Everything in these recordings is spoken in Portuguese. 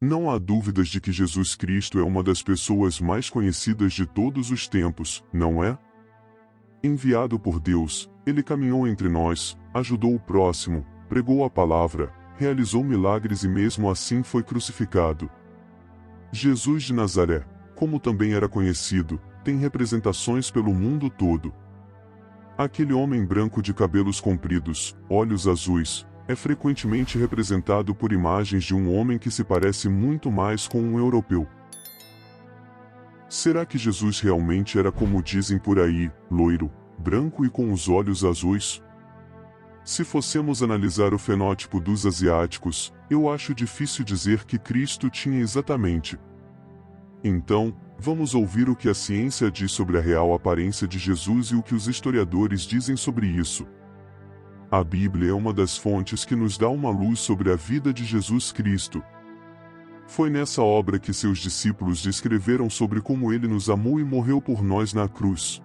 Não há dúvidas de que Jesus Cristo é uma das pessoas mais conhecidas de todos os tempos, não é? Enviado por Deus, ele caminhou entre nós, ajudou o próximo, pregou a palavra, realizou milagres e mesmo assim foi crucificado. Jesus de Nazaré, como também era conhecido, tem representações pelo mundo todo. Aquele homem branco de cabelos compridos, olhos azuis, é frequentemente representado por imagens de um homem que se parece muito mais com um europeu. Será que Jesus realmente era como dizem por aí, loiro, branco e com os olhos azuis? Se fossemos analisar o fenótipo dos asiáticos, eu acho difícil dizer que Cristo tinha exatamente. Então, vamos ouvir o que a ciência diz sobre a real aparência de Jesus e o que os historiadores dizem sobre isso. A Bíblia é uma das fontes que nos dá uma luz sobre a vida de Jesus Cristo. Foi nessa obra que seus discípulos descreveram sobre como ele nos amou e morreu por nós na cruz.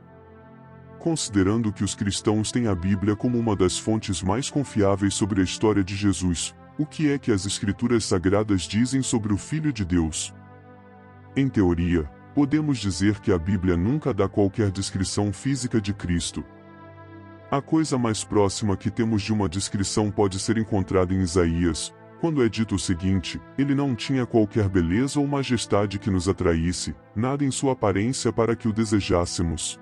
Considerando que os cristãos têm a Bíblia como uma das fontes mais confiáveis sobre a história de Jesus, o que é que as Escrituras Sagradas dizem sobre o Filho de Deus? Em teoria, podemos dizer que a Bíblia nunca dá qualquer descrição física de Cristo. A coisa mais próxima que temos de uma descrição pode ser encontrada em Isaías, quando é dito o seguinte: ele não tinha qualquer beleza ou majestade que nos atraísse, nada em sua aparência para que o desejássemos.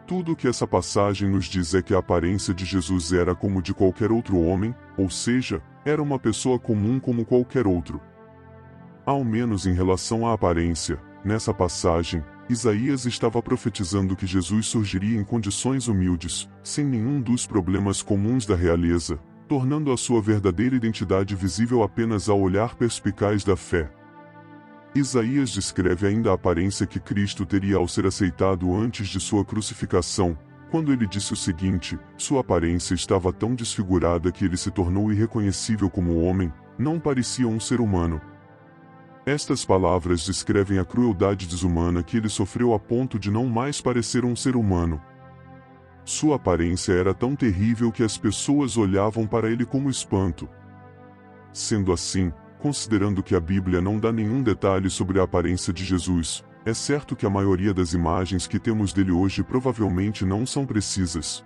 Tudo o que essa passagem nos diz é que a aparência de Jesus era como de qualquer outro homem, ou seja, era uma pessoa comum como qualquer outro. Ao menos em relação à aparência, nessa passagem, Isaías estava profetizando que Jesus surgiria em condições humildes, sem nenhum dos problemas comuns da realeza, tornando a sua verdadeira identidade visível apenas ao olhar perspicaz da fé. Isaías descreve ainda a aparência que Cristo teria ao ser aceitado antes de sua crucificação, quando ele disse o seguinte: sua aparência estava tão desfigurada que ele se tornou irreconhecível como homem, não parecia um ser humano. Estas palavras descrevem a crueldade desumana que ele sofreu a ponto de não mais parecer um ser humano. Sua aparência era tão terrível que as pessoas olhavam para ele como espanto. Sendo assim, considerando que a Bíblia não dá nenhum detalhe sobre a aparência de Jesus, é certo que a maioria das imagens que temos dele hoje provavelmente não são precisas.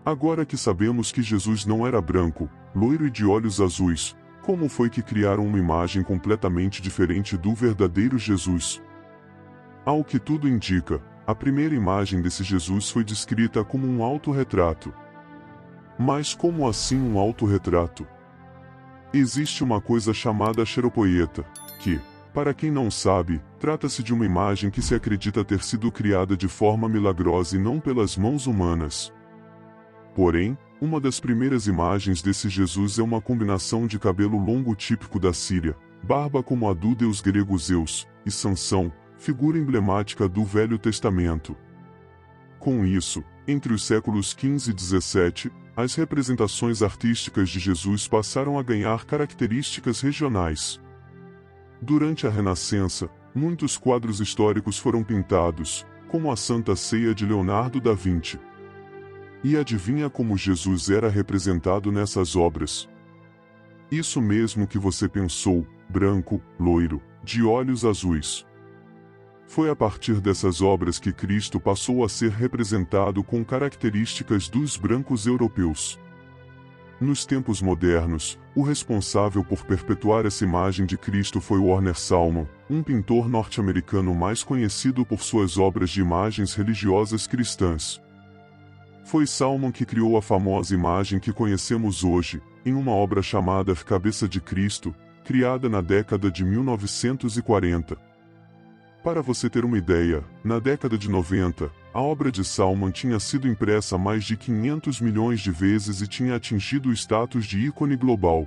Agora que sabemos que Jesus não era branco, loiro e de olhos azuis, como foi que criaram uma imagem completamente diferente do verdadeiro Jesus? Ao que tudo indica, a primeira imagem desse Jesus foi descrita como um autorretrato. Mas como assim um autorretrato? Existe uma coisa chamada xeropoieta, que, para quem não sabe, trata-se de uma imagem que se acredita ter sido criada de forma milagrosa e não pelas mãos humanas. Porém, uma das primeiras imagens desse Jesus é uma combinação de cabelo longo típico da Síria, barba como a do deus grego Zeus, e Sansão, figura emblemática do Velho Testamento. Com isso, entre os séculos XV e XVII, as representações artísticas de Jesus passaram a ganhar características regionais. Durante a Renascença, muitos quadros históricos foram pintados, como a Santa Ceia de Leonardo da Vinci. E adivinha como Jesus era representado nessas obras? Isso mesmo que você pensou, branco, loiro, de olhos azuis. Foi a partir dessas obras que Cristo passou a ser representado com características dos brancos europeus. Nos tempos modernos, o responsável por perpetuar essa imagem de Cristo foi Warner Salmon, um pintor norte-americano mais conhecido por suas obras de imagens religiosas cristãs. Foi Salmon que criou a famosa imagem que conhecemos hoje, em uma obra chamada Cabeça de Cristo, criada na década de 1940. Para você ter uma ideia, na década de 90, a obra de Salmon tinha sido impressa mais de 500 milhões de vezes e tinha atingido o status de ícone global.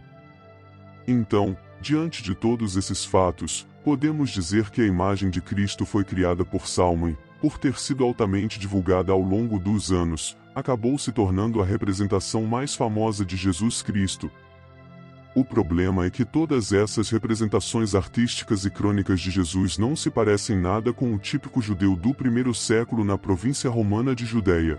Então, diante de todos esses fatos, podemos dizer que a imagem de Cristo foi criada por Salmon e, por ter sido altamente divulgada ao longo dos anos, acabou se tornando a representação mais famosa de Jesus Cristo. O problema é que todas essas representações artísticas e crônicas de Jesus não se parecem nada com o típico judeu do primeiro século na província romana de Judeia.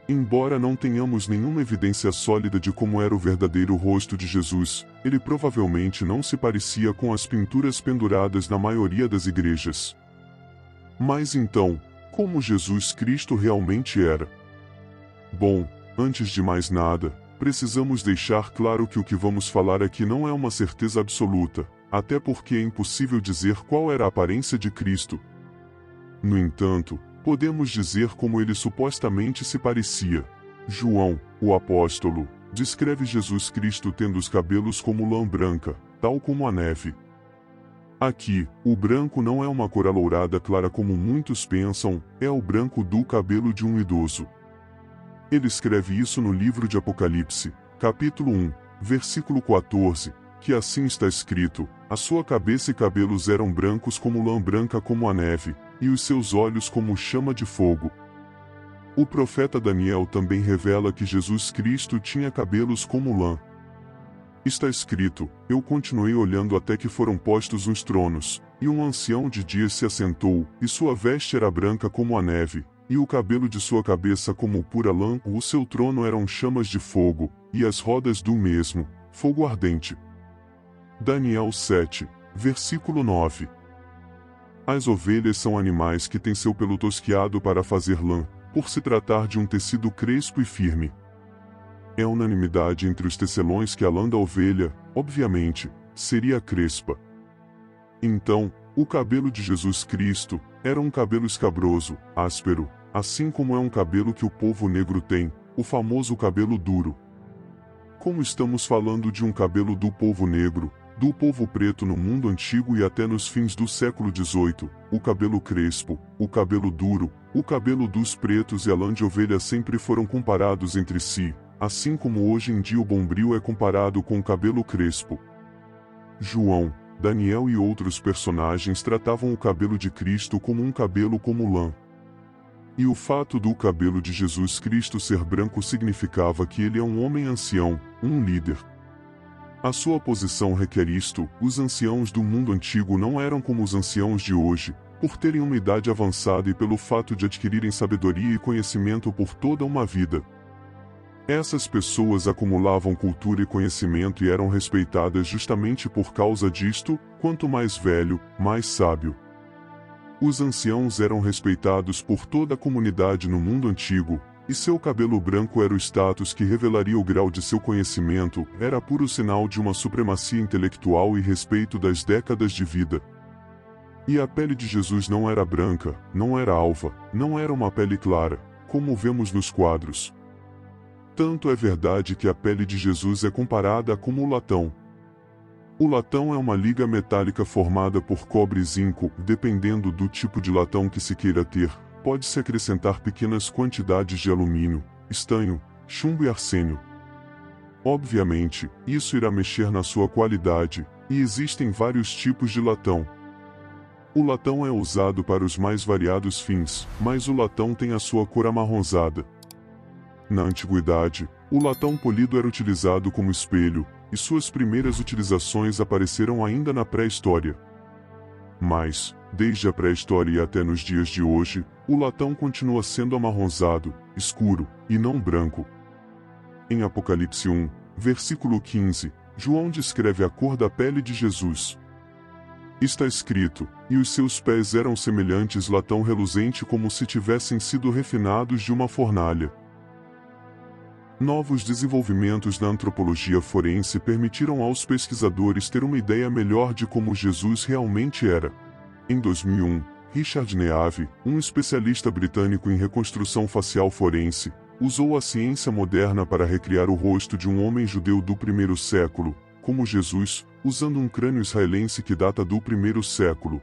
Embora não tenhamos nenhuma evidência sólida de como era o verdadeiro rosto de Jesus, ele provavelmente não se parecia com as pinturas penduradas na maioria das igrejas. Mas então, como Jesus Cristo realmente era? Bom, antes de mais nada, precisamos deixar claro que o que vamos falar aqui não é uma certeza absoluta, até porque é impossível dizer qual era a aparência de Cristo. No entanto, podemos dizer como ele supostamente se parecia. João, o apóstolo, descreve Jesus Cristo tendo os cabelos como lã branca, tal como a neve. Aqui, o branco não é uma cor alourada clara como muitos pensam, é o branco do cabelo de um idoso. Ele escreve isso no livro de Apocalipse, capítulo 1, versículo 14, que assim está escrito: a sua cabeça e cabelos eram brancos como lã branca como a neve, e os seus olhos como chama de fogo. O profeta Daniel também revela que Jesus Cristo tinha cabelos como lã. Está escrito: eu continuei olhando até que foram postos uns tronos, e um ancião de dias se assentou, e sua veste era branca como a neve, e o cabelo de sua cabeça como pura lã, o seu trono eram chamas de fogo, e as rodas do mesmo, fogo ardente. Daniel 7, versículo 9. As ovelhas são animais que têm seu pelo tosquiado para fazer lã, por se tratar de um tecido crespo e firme. É unanimidade entre os tecelões que a lã da ovelha, obviamente, seria crespa. Então, o cabelo de Jesus Cristo era um cabelo escabroso, áspero, assim como é um cabelo que o povo negro tem, o famoso cabelo duro. Como estamos falando de um cabelo do povo negro, do povo preto no mundo antigo e até nos fins do século XVIII, o cabelo crespo, o cabelo duro, o cabelo dos pretos e a lã de ovelha sempre foram comparados entre si, assim como hoje em dia o bombril é comparado com o cabelo crespo. João, Daniel e outros personagens tratavam o cabelo de Cristo como um cabelo como lã. E o fato do cabelo de Jesus Cristo ser branco significava que ele é um homem ancião, um líder. A sua posição requer isto: os anciãos do mundo antigo não eram como os anciãos de hoje, por terem uma idade avançada e pelo fato de adquirirem sabedoria e conhecimento por toda uma vida. Essas pessoas acumulavam cultura e conhecimento e eram respeitadas justamente por causa disto: quanto mais velho, mais sábio. Os anciãos eram respeitados por toda a comunidade no mundo antigo, e seu cabelo branco era o status que revelaria o grau de seu conhecimento, era puro sinal de uma supremacia intelectual e respeito das décadas de vida. E a pele de Jesus não era branca, não era alva, não era uma pele clara, como vemos nos quadros. Tanto é verdade que a pele de Jesus é comparada como o latão. O latão é uma liga metálica formada por cobre e zinco, dependendo do tipo de latão que se queira ter. Pode-se acrescentar pequenas quantidades de alumínio, estanho, chumbo e arsênio. Obviamente, isso irá mexer na sua qualidade, e existem vários tipos de latão. O latão é usado para os mais variados fins, mas o latão tem a sua cor amarronzada. Na antiguidade, o latão polido era utilizado como espelho, e suas primeiras utilizações apareceram ainda na pré-história. Mas, desde a pré-história e até nos dias de hoje, o latão continua sendo amarronzado, escuro, e não branco. Em Apocalipse 1, versículo 15, João descreve a cor da pele de Jesus. Está escrito: e os seus pés eram semelhantes latão reluzente como se tivessem sido refinados de uma fornalha. Novos desenvolvimentos na antropologia forense permitiram aos pesquisadores ter uma ideia melhor de como Jesus realmente era. Em 2001, Richard Neave, um especialista britânico em reconstrução facial forense, usou a ciência moderna para recriar o rosto de um homem judeu do primeiro século, como Jesus, usando um crânio israelense que data do primeiro século.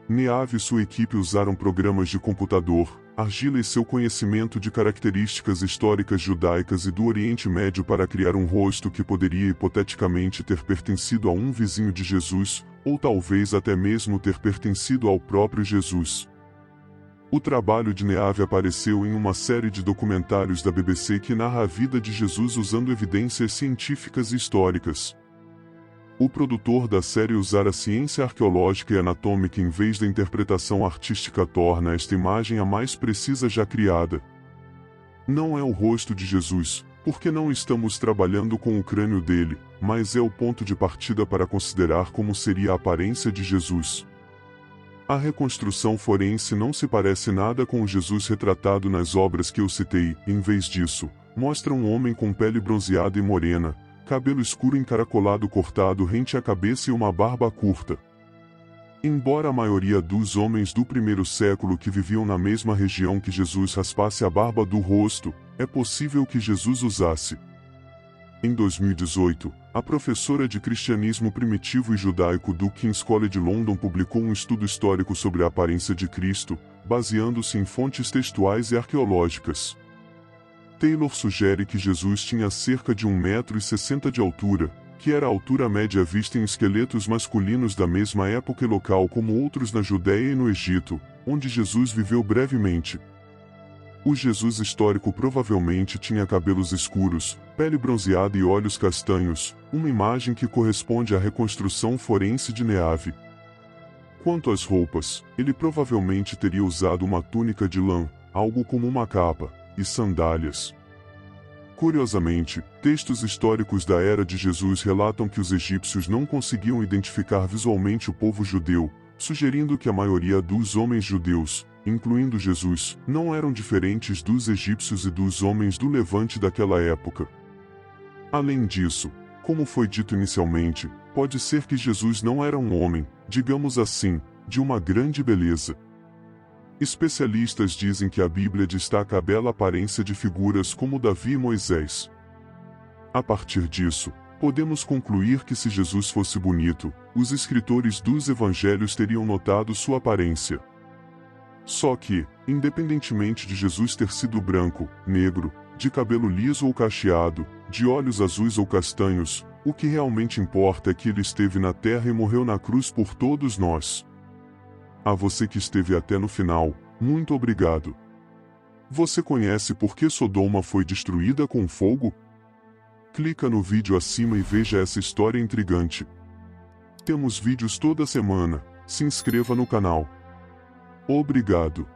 Neave e sua equipe usaram programas de computador, argila e seu conhecimento de características históricas judaicas e do Oriente Médio para criar um rosto que poderia hipoteticamente ter pertencido a um vizinho de Jesus, ou talvez até mesmo ter pertencido ao próprio Jesus. O trabalho de Neave apareceu em uma série de documentários da BBC que narra a vida de Jesus usando evidências científicas e históricas. O produtor da série usar a ciência arqueológica e anatômica em vez da interpretação artística torna esta imagem a mais precisa já criada. Não é o rosto de Jesus, porque não estamos trabalhando com o crânio dele, mas é o ponto de partida para considerar como seria a aparência de Jesus. A reconstrução forense não se parece nada com o Jesus retratado nas obras que eu citei, em vez disso, mostra um homem com pele bronzeada e morena, cabelo escuro encaracolado cortado rente à cabeça e uma barba curta. Embora a maioria dos homens do primeiro século que viviam na mesma região que Jesus raspasse a barba do rosto, é possível que Jesus usasse. Em 2018, a professora de cristianismo primitivo e judaico do King's College London publicou um estudo histórico sobre a aparência de Cristo, baseando-se em fontes textuais e arqueológicas. Taylor sugere que Jesus tinha cerca de 1,60 m de altura, que era a altura média vista em esqueletos masculinos da mesma época e local como outros na Judéia e no Egito, onde Jesus viveu brevemente. O Jesus histórico provavelmente tinha cabelos escuros, pele bronzeada e olhos castanhos, uma imagem que corresponde à reconstrução forense de Neave. Quanto às roupas, ele provavelmente teria usado uma túnica de lã, algo como uma capa, e sandálias. Curiosamente, textos históricos da era de Jesus relatam que os egípcios não conseguiam identificar visualmente o povo judeu, sugerindo que a maioria dos homens judeus, incluindo Jesus, não eram diferentes dos egípcios e dos homens do Levante daquela época. Além disso, como foi dito inicialmente, pode ser que Jesus não era um homem, digamos assim, de uma grande beleza. Especialistas dizem que a Bíblia destaca a bela aparência de figuras como Davi e Moisés. A partir disso, podemos concluir que se Jesus fosse bonito, os escritores dos evangelhos teriam notado sua aparência. Só que, independentemente de Jesus ter sido branco, negro, de cabelo liso ou cacheado, de olhos azuis ou castanhos, o que realmente importa é que ele esteve na terra e morreu na cruz por todos nós. A você que esteve até no final, muito obrigado. Você conhece por que Sodoma foi destruída com fogo? Clica no vídeo acima e veja essa história intrigante. Temos vídeos toda semana, se inscreva no canal. Obrigado.